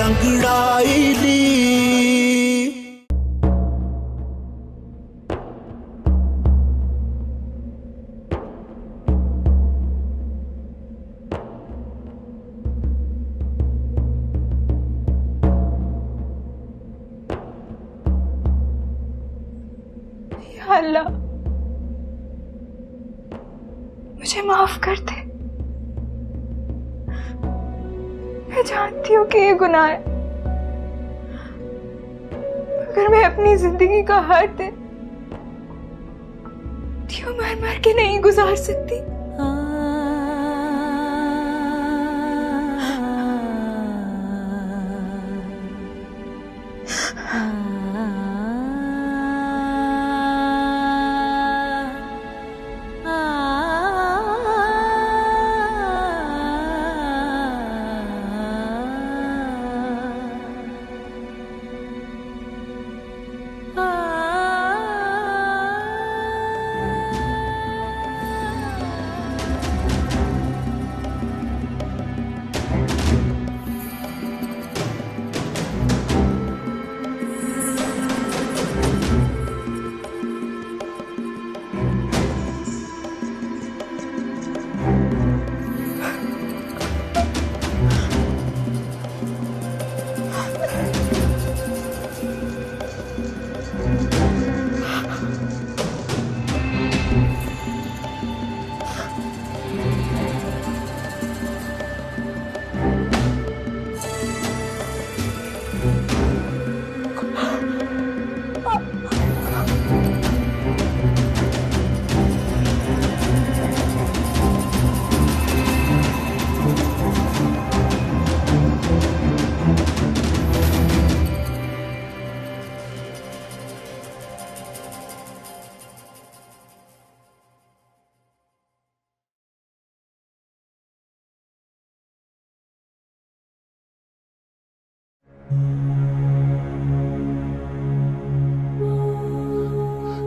अंगड़ाई ली। या अल्लाह, मुझे माफ कर दे। मैं जानती हूँ कि ये गुनाह है, मगर मैं अपनी जिंदगी का हर दिन क्यों मर मर के नहीं गुजार सकती।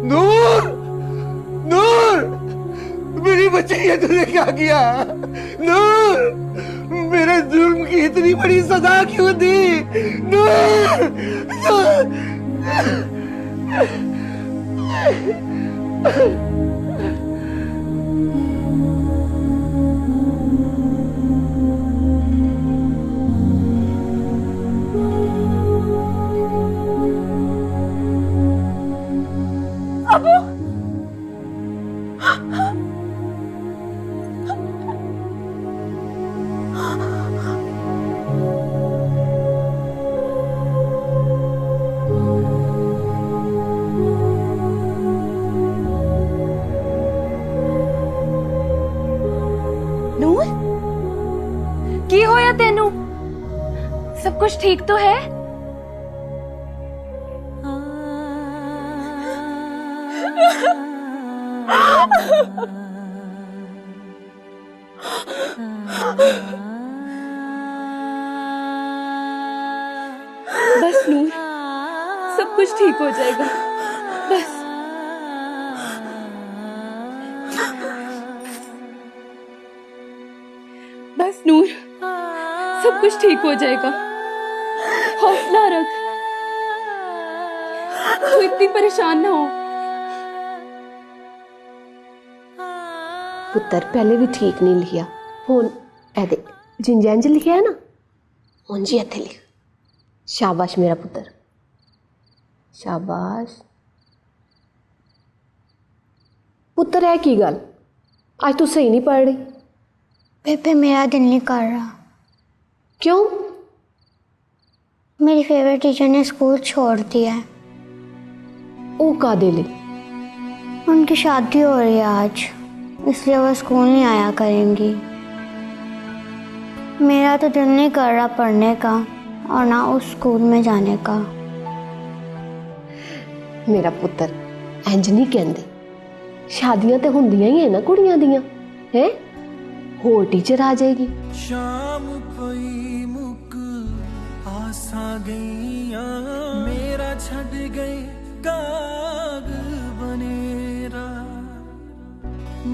नूर, नूर, मेरी बच्ची ये तूने क्या किया? नूर, मेरे जुल्म की इतनी बड़ी सजा क्यों दी? नूर, अबू, नूर, की होया तेनू? सब कुछ ठीक तो है? बस नूर, सब कुछ ठीक हो जाएगा। बस बस नूर, सब कुछ ठीक हो जाएगा। हौसला रख, तू इतनी परेशान ना हो। पुत्र पहले भी ठीक नहीं लिखिया, हुण एदे जिंज लिखिया है ना, उंज ही इत्थे लिख। शाबाश मेरा पुत्र, शाबाश। पुत्र है की गल, आज तू सही नहीं पढ़ रही? बेबे मेरा दिल नहीं कर रहा। क्यों? मेरी फेवरेट टीचर ने स्कूल छोड़ दिया है। ओ का दिल? उनकी शादी हो रही है आज, इसलिए वो स्कूल नहीं आया करेंगी। मेरा तो दिल नहीं कर रहा पढ़ने का और ना उस स्कूल में जाने का। मेरा पुत्र इंज नहीं कहंदे, शादियां तो होंदियां ही है ना कुड़ियां दियां, हैं? होर टीचर आ जाएगी। शाम कोई मुक आसा गईया, मेरा छड़ गए काग बनेरा।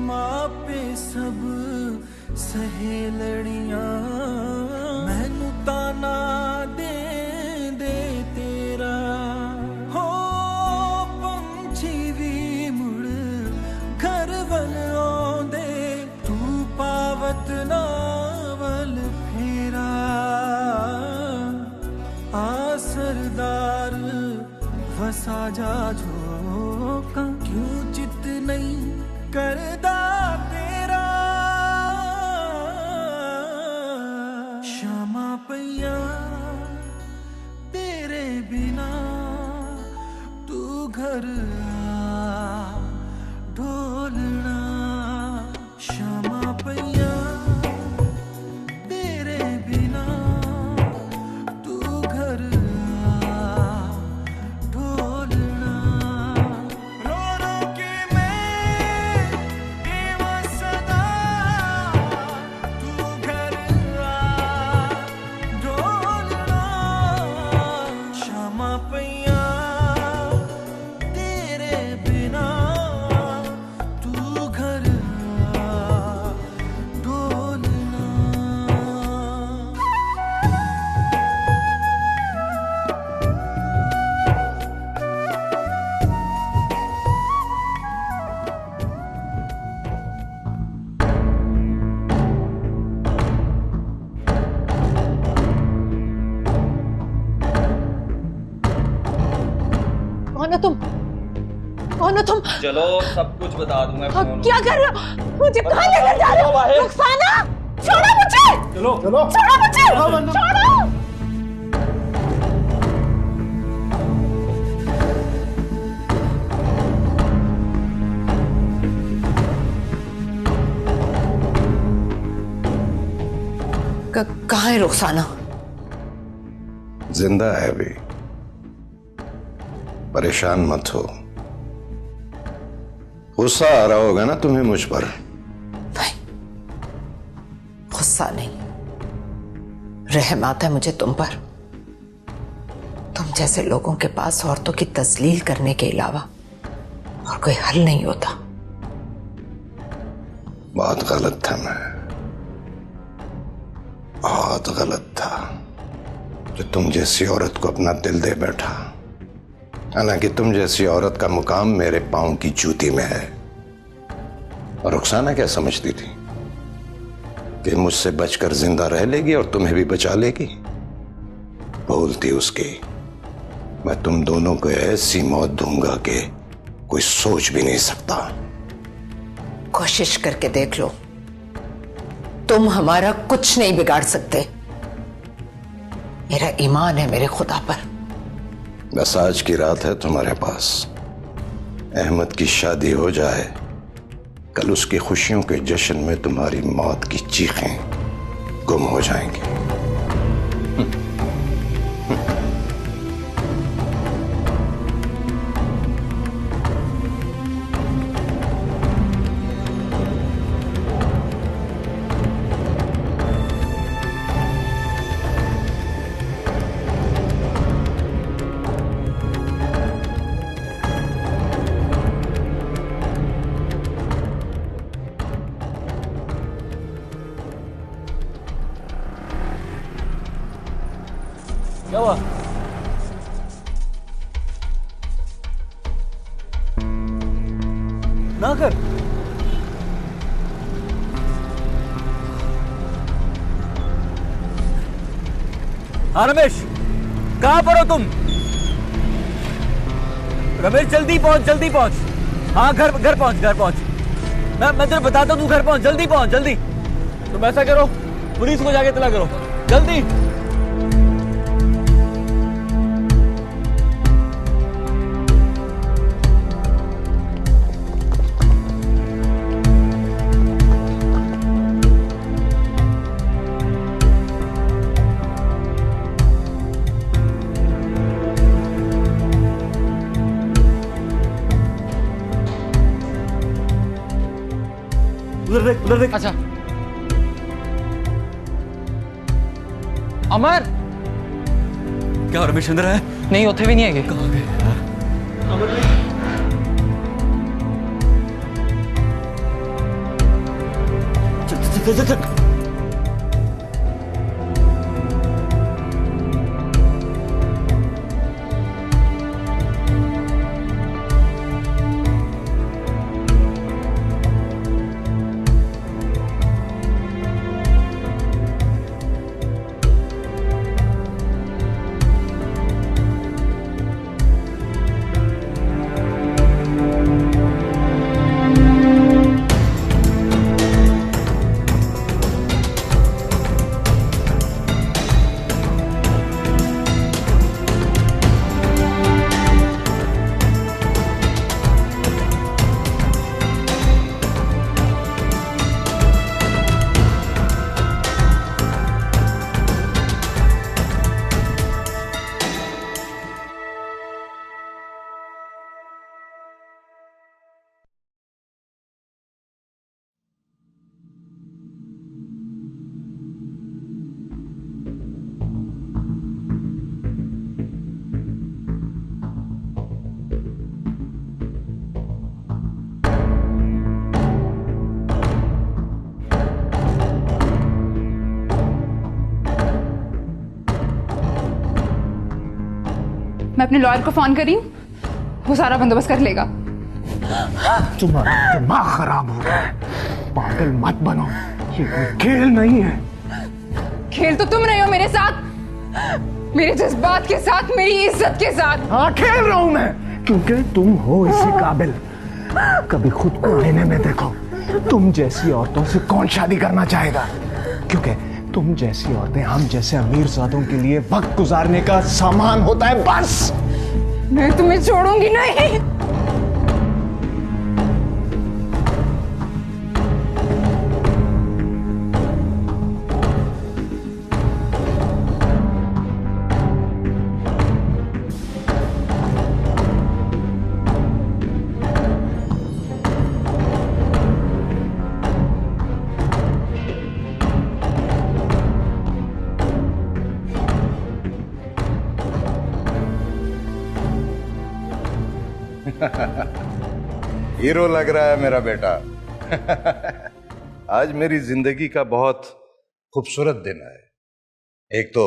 मापे सब सहेलड़ियां मैनू ताना दे बस आजा झोंका क्यों चित नहीं करदा तेरा शामा पैया तेरे बिना तू घर आ ढोलना शामा पैया तेरे बिना तू घर आ ढोलना रो रो के मैं देवा सदा तू घर आ ढोलना शामा पैया तेरे बिना तू घर आ ढोलना। कौन हो तुम? कौन हो तुम? चलो सब कुछ बता दूंगा। हाँ, क्या कर रहे हो? मुझे कहाँ लेकर जा रहे हो? रुखसाना, छोड़ो मुझे! चलो चलो छोड़ो मुझे! छोड़ो! कहाँ है रुखसाना? जिंदा है अभी, परेशान मत हो। गुस्सा आ रहा होगा ना तुम्हें मुझ पर? नहीं, गुस्सा नहीं, रहम आता है मुझे तुम पर। तुम जैसे लोगों के पास औरतों की तस्लील करने के अलावा और कोई हल नहीं होता। बहुत गलत था मैं, बहुत गलत था जो तुम जैसी औरत को अपना दिल दे बैठा। हालांकि तुम जैसी औरत का मुकाम मेरे पांव की जूती में है। और रुखसाना क्या समझती थी कि मुझसे बचकर जिंदा रह लेगी और तुम्हें भी बचा लेगी? भूल थी उसकी। मैं तुम दोनों को ऐसी मौत दूंगा कि कोई सोच भी नहीं सकता। कोशिश करके देख लो, तुम हमारा कुछ नहीं बिगाड़ सकते। मेरा ईमान है मेरे खुदा पर। बस आज की रात है तुम्हारे पास। अहमद की शादी हो जाए, कल उसकी खुशियों के जश्न में तुम्हारी मौत की चीखें गुम हो जाएंगी। क्या हुआ? ना कर। हाँ रमेश, कहां पर हो तुम? रमेश जल्दी पहुंच, जल्दी पहुंच। हाँ घर पहुंच, घर पहुंच। मैं तुझे बताता हूँ, तू घर पहुंच, जल्दी पहुंच, जल्दी। तुम ऐसा करो, पुलिस को जाके इत्तला करो, जल्दी। उधर देख। अच्छा अमर, क्या रमेश अंदर है? नहीं, उठे भी नहीं है। कहाँ गए यार? अमर चल। मैं अपने लॉयर को फोन करी हूँ, वो सारा बंदोबस्त कर लेगा। तुम्हारा दिमाग खराब हो रहा है, पागल मत बनो, ये कोई खेल नहीं है। खेल तो तुम रहे हो मेरे साथ, मेरे जज्बात के साथ, मेरी इज्जत के साथ। हाँ खेल रहा हूं मैं, क्योंकि तुम हो इसी काबिल। कभी खुद को आईने में देखो, तुम जैसी औरतों से कौन शादी करना चाहेगा? क्योंकि तुम जैसी औरतें हम जैसे अमीरजादों के लिए वक्त गुजारने का सामान होता है बस। मैं तुम्हें छोड़ूंगी नहीं। हीरो लग रहा है मेरा बेटा। आज मेरी जिंदगी का बहुत खूबसूरत दिन है। एक तो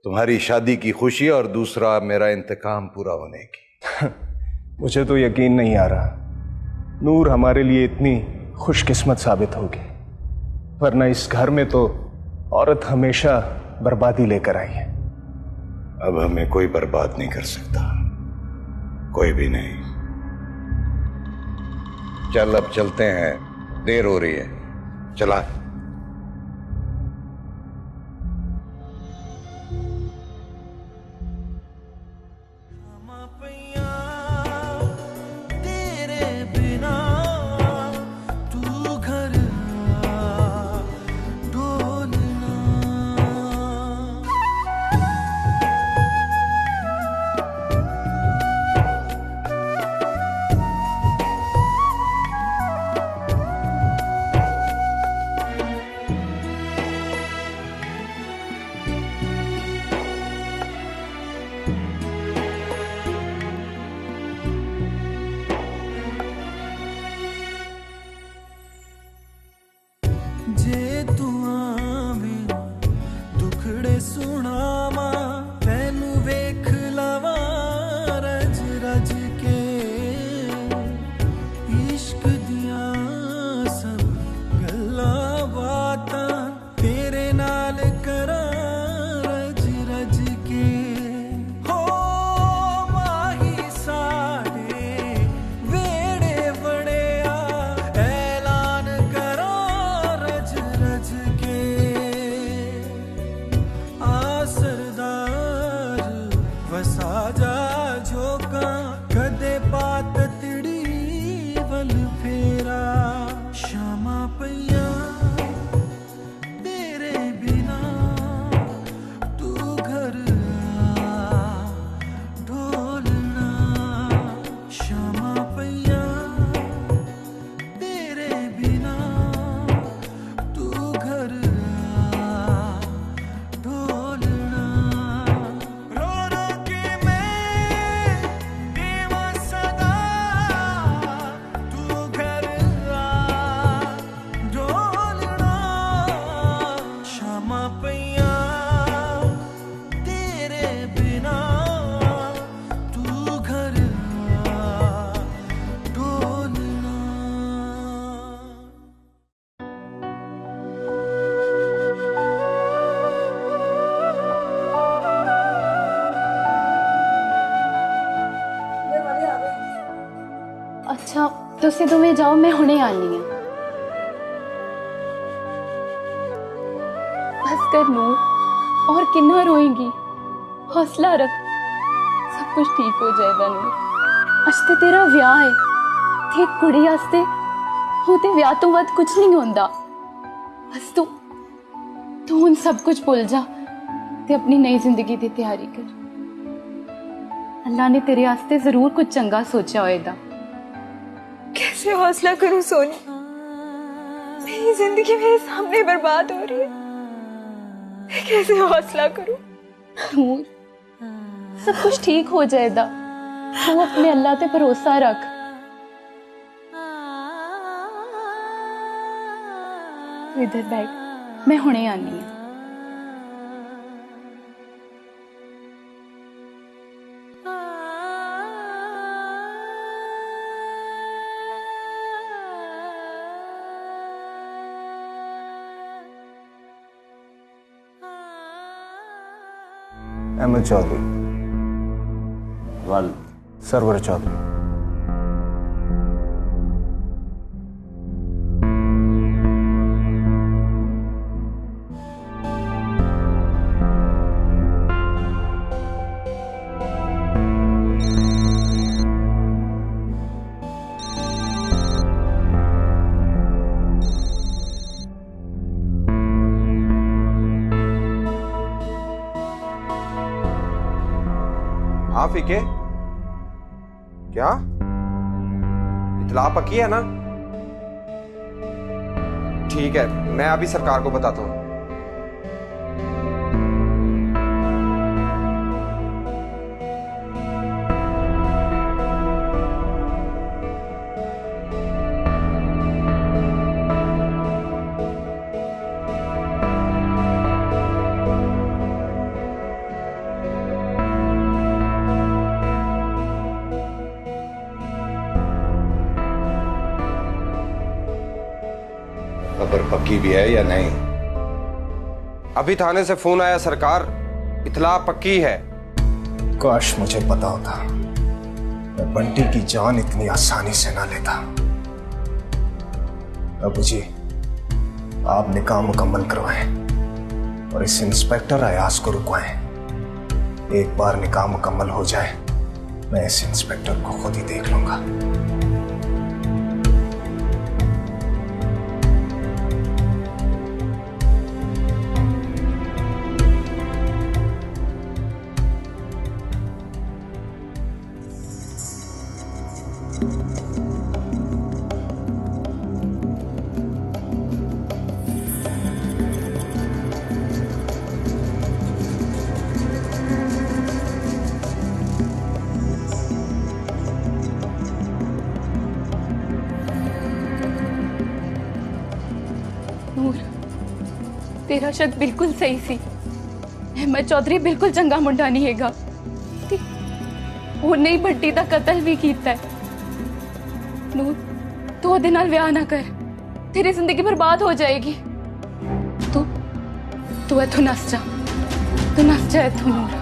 तुम्हारी शादी की खुशी और दूसरा मेरा इंतकाम पूरा होने की। मुझे तो यकीन नहीं आ रहा नूर हमारे लिए इतनी खुशकिस्मत साबित होगी, वरना इस घर में तो औरत हमेशा बर्बादी लेकर आई है। अब हमें कोई बर्बाद नहीं कर सकता, कोई भी नहीं। चल अब चलते हैं, देर हो रही है, चला। तेरे बिना तू घर डोलना। जे तू आवे दुखड़े सुनावा, तैनू वेख लवा रज रज के। इश्क दिया सब गल्लां बातां तेरे नाल करा रज रज के। हो माही साडे वेड़े वड़िया, ऐलान करा रज रज के। आसरदार वसा जा झोंका, कदे पात तिड़ी वल फेरा। शामा पैया तेरे बिना तू घर ढोलना। शामा पैया तेरे बिना तू घर ढोलना। रो रो के मैं देवा सदा, तू घर ढोलना। शामा पैया तेरे बिना तू घर ढोलना। अच्छा तुसी तुम्हें जाओ, मैं हुणे आनी है। बस कर नूर, और किन्ना रोएंगी, हौसला रख, सब कुछ ठीक हो जाएगा नूर। आज ते तेरा विआह है, ते एक कुड़ी आस्ते होते विआह तो वध कुछ नहीं होंदा। बस तू हुण सब कुछ भुल जा ते अपनी नई जिंदगी की तैयारी कर। अल्लाह ने तेरे आस्ते जरूर कुछ चंगा सोचा होएगा। कैसे हौसला करूं सोनी, मेरी जिंदगी मेरे सामने बर्बाद हो रही है। मैं कैसे हौसला करूं? नूर, सब कुछ ठीक हो जाएगा, तू अपने अल्लाह पे भरोसा रख। तू इधर बैठ, मैं हुणे आनी है। आ अहमद चौधरी। वाल सरवर चौधरी। हाँ फीके, क्या इतला पक्की है ना? ठीक है, मैं अभी सरकार को बताता हूँ। खबर पक्की भी है या नहीं? अभी थाने से फोन आया सरकार, इतला पक्की है। काश मुझे पता होता, मैं बंटी की जान इतनी आसानी से ना लेता। बाबू जी, आप निकाह मुकम्मल करवाएं और इस इंस्पेक्टर अयाज को रुकवाएं। एक बार निकाह मुकम्मल हो जाए, मैं इस इंस्पेक्टर को खुद ही देख लूंगा। नूर, तेरा शक बिल्कुल सही सी। अहमद चौधरी बिल्कुल चंगा मुंडा नहीं हैगा। वो नहीं बंटी दा कत्ल भी कीता है। नूर, तू ओदे नाल विआह ना कर, तेरी जिंदगी बर्बाद हो जाएगी। तू इथों नस जा, तू नस जा इथों नूर।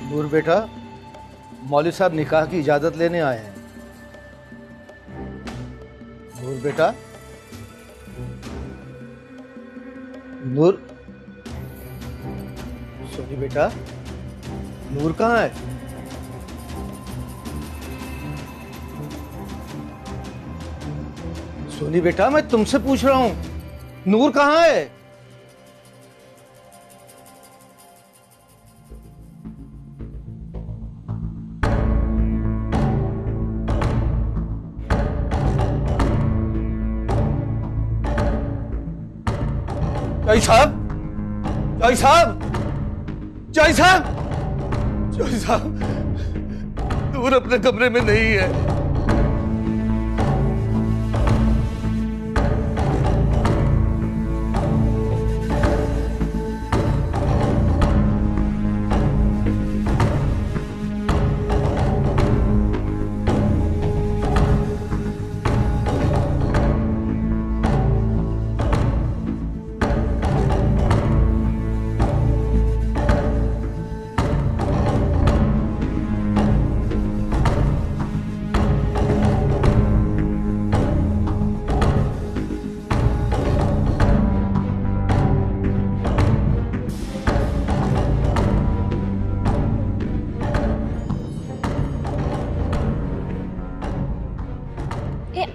नूर बेटा, मौलवी साहब निकाह की इजाजत लेने आए हैं। नूर बेटा, नूर, सोनी बेटा, नूर कहाँ है? सोनी बेटा, मैं तुमसे पूछ रहा हूं, नूर कहाँ है? जय साहब, जय साहब, जय साहब, जय साहब, नूर अपने कमरे में नहीं है।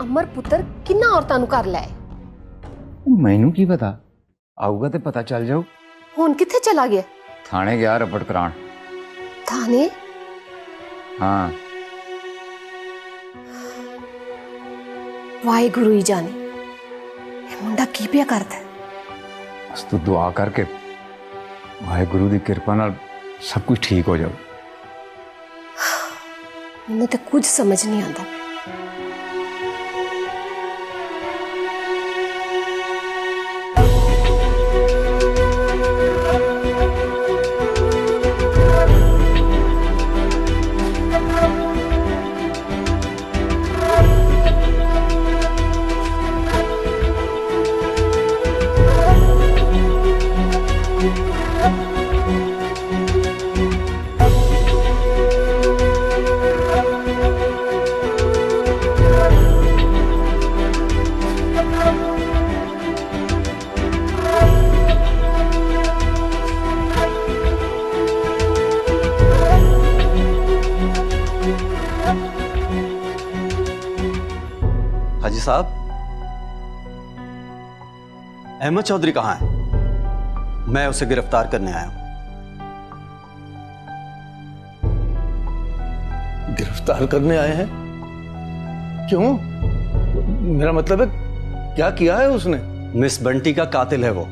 अमर पुत्र किन्ना औरतां नूं कर लै। मैनू की पता, आऊगा तो पता चल जाऊ। हुण कित्थे चला गया? थाने गया रपट कराण। थाने? हाँ। वाहिगुरु ही जाने ये मुंडा की पिया करदा है। बस तू दुआ करके वाहिगुरु दी कृपा नाल सब कुछ ठीक हो जाऊ। मैंने तो कुछ समझ नहीं आता। हाजी साहब, अहमद चौधरी कहां है? मैं उसे गिरफ्तार करने आया हूं। गिरफ्तार करने आए हैं? क्यों? मेरा मतलब है, क्या किया है उसने? मिस बंटी का कातिल है वो,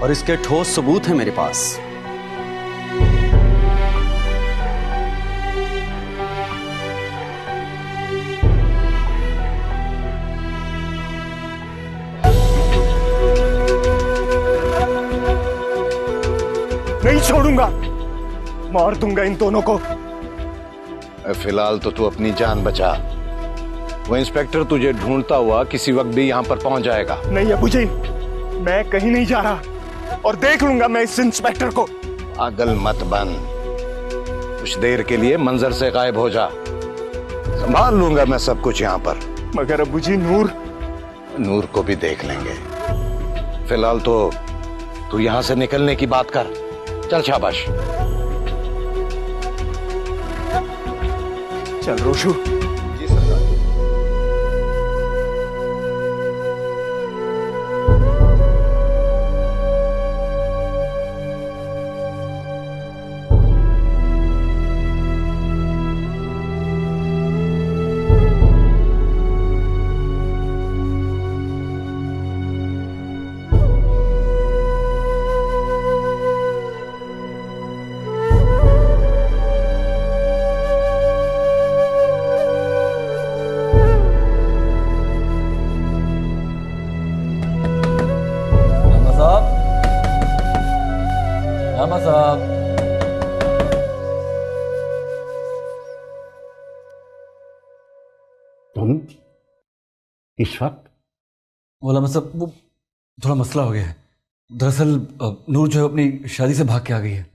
और इसके ठोस सबूत हैं मेरे पास। नहीं छोड़ूंगा, मार दूंगा इन दोनों को। फिलहाल तो तू अपनी जान बचा। वो इंस्पेक्टर तुझे ढूंढता हुआ किसी वक्त भी यहां पर पहुंच जाएगा। नहीं अबू जी, मैं कहीं नहीं जा रहा, और देख लूंगा मैं इस इंस्पेक्टर को। पागल मत बन, कुछ देर के लिए मंजर से गायब हो जा, संभाल लूंगा मैं सब कुछ यहां पर। मगर अबू जी, नूर को भी देख लेंगे। फिलहाल तो तू यहां से निकलने की बात कर। चल शाबाश। चल रोशू। जी सरदार। तुम इस वक्त? बोला मतलब वो थोड़ा मसला हो गया है। दरअसल नूर जो है अपनी शादी से भाग के आ गई है।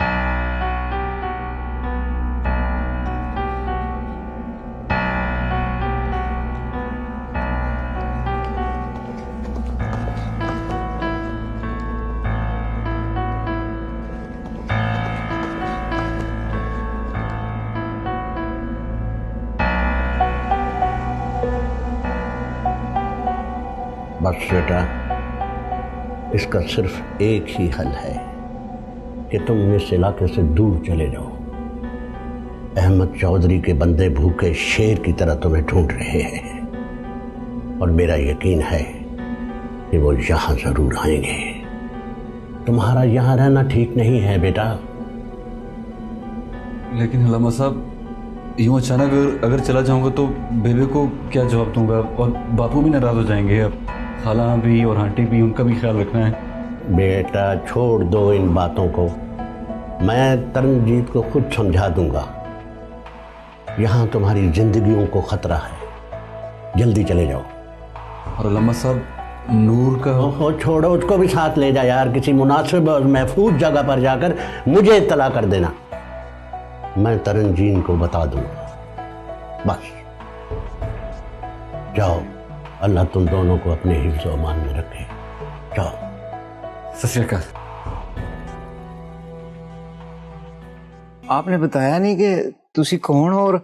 बस बेटा, इसका सिर्फ एक ही हल है कि तुम इस इलाके से दूर चले जाओ। अहमद चौधरी के बंदे भूखे शेर की तरह तुम्हें ढूंढ रहे हैं, और मेरा यकीन है कि वो यहां जरूर आएंगे। तुम्हारा यहां रहना ठीक नहीं है बेटा। लेकिन हलामा साहब, यूं अचानक अगर चला जाऊंगा तो बेबे को क्या जवाब दूंगा, और बापू भी नाराज हो जाएंगे। अब खाला भी और आंटी भी, उनका भी ख्याल रखना है। बेटा छोड़ दो इन बातों को, मैं तरनजीत को खुद समझा दूंगा। यहाँ तुम्हारी जिंदगियों को खतरा है, जल्दी चले जाओ। और अल्लामा साहब, नूर का हो छोड़ो, उसको भी साथ ले जा यार। किसी मुनासिब और महफूज जगह पर जाकर मुझे इत्तला कर देना, मैं तरनजीत को बता दूंगा। बस जाओ, अल्लाह तुम दोनों को अपने हिफ्ज़ और अमान में रखे। जाओ। सत श्री अकाल। आपने बताया नहीं कि तुसी कौन हो और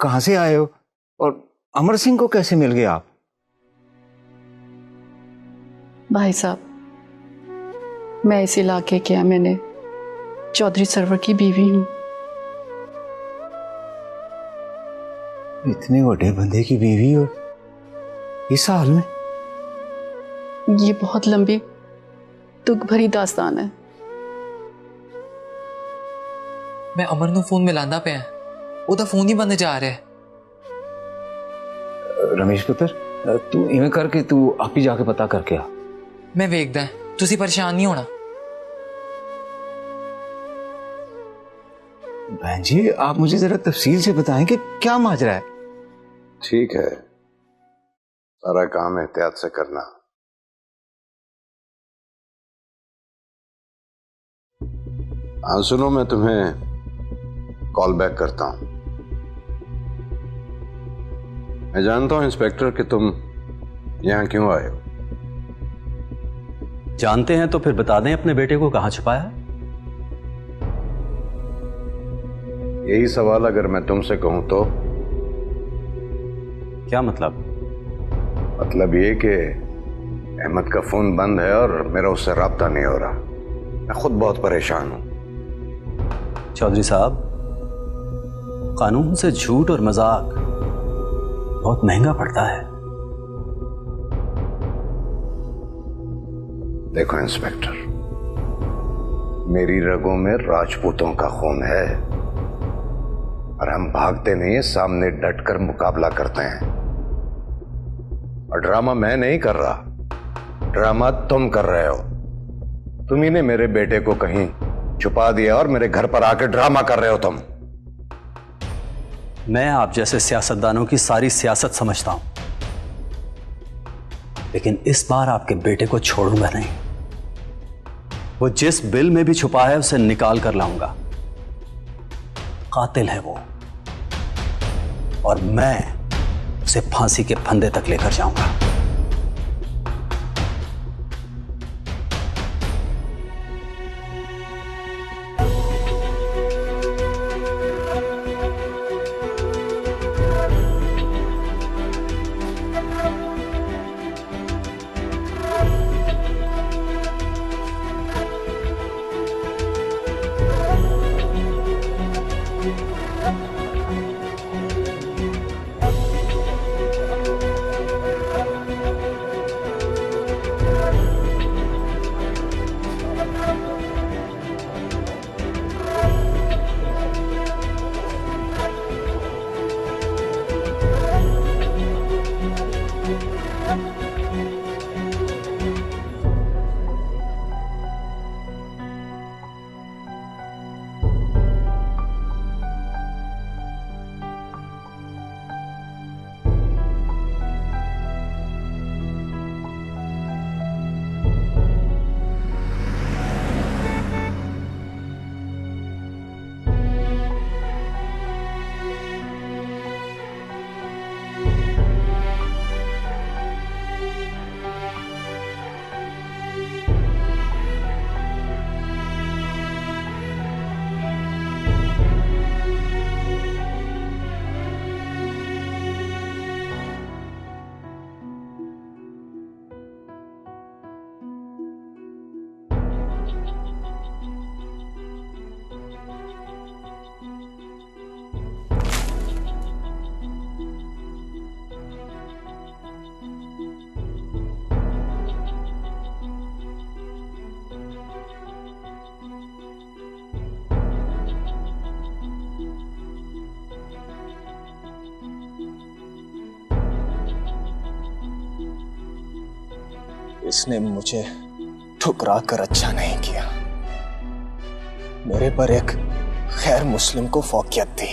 कहां से आए हो, और अमर सिंह को कैसे मिल गए आप? भाई साहब, मैं इस इलाके के मैंने चौधरी सरवर की बीवी हूं। इतने बड़े बंदे की बीवी हो इस हाल में? ये बहुत लंबी दुख भरी दास्तान है। मैं अमर ਨੂੰ फोन मिलांदा ਪਿਆ ਉਹਦਾ फोन ही बंद जा रहा है। रमेश पुत्र तू इवें करके तू आप ही जाके पता करके आ। मैं वेखदा तुसी परेशान नहीं होना। बहन जी आप मुझे जरा तफसील से बताएं कि क्या माजरा है। ठीक है, सारा काम एहतियात से करना। हाँ सुनो, मैं तुम्हें कॉल बैक करता हूं। मैं जानता हूं इंस्पेक्टर कि तुम यहां क्यों आए हो। जानते हैं तो फिर बता दें अपने बेटे को कहां छुपाया है। यही सवाल अगर मैं तुमसे कहूं तो? क्या मतलब? मतलब ये कि अहमद का फोन बंद है और मेरा उससे राब्ता नहीं हो रहा। मैं खुद बहुत परेशान हूं। चौधरी साहब, कानून से झूठ और मजाक बहुत महंगा पड़ता है। देखो इंस्पेक्टर, मेरी रगों में राजपूतों का खून है और हम भागते नहीं, सामने डटकर मुकाबला करते हैं। और ड्रामा मैं नहीं कर रहा, ड्रामा तुम कर रहे हो। तुम ही ने मेरे बेटे को कहीं छुपा दिया और मेरे घर पर आकर ड्रामा कर रहे हो तुम। मैं आप जैसे सियासतदानों की सारी सियासत समझता हूं, लेकिन इस बार आपके बेटे को छोड़ूंगा नहीं। वो जिस बिल में भी छुपा है उसे निकाल कर लाऊंगा। कातिल है वो, और मैं उसे फांसी के फंदे तक लेकर जाऊंगा। इसने मुझे ठुकरा कर अच्छा नहीं किया। मेरे पर एक खैर मुस्लिम को फौकियत थी।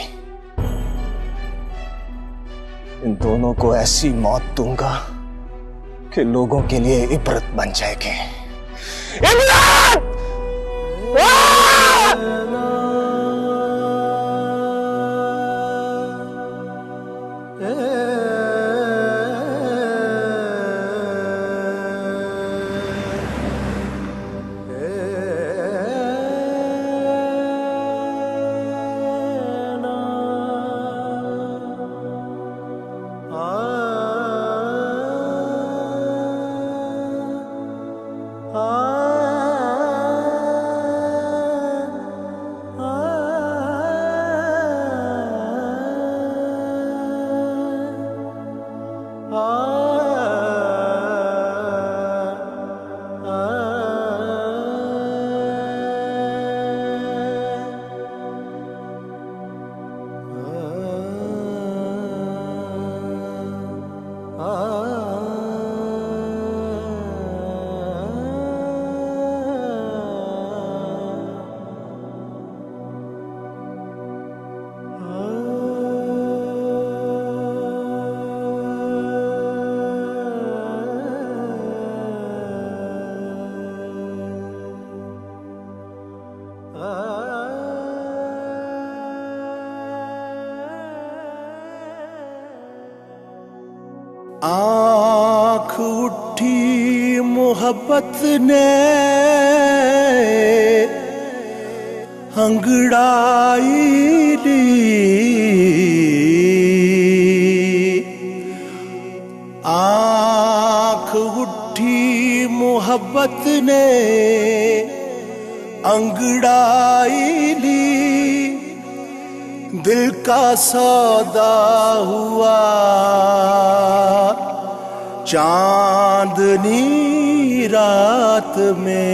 इन दोनों को ऐसी मौत दूंगा कि लोगों के लिए इबरत बन जाएगी। इमरान! आँख उठी मोहब्बत ने अंगड़ाई ली, आँख उठी मोहब्बत ने अंगड़ाई ली, दिल का सौदा हुआ चांदनी रात में।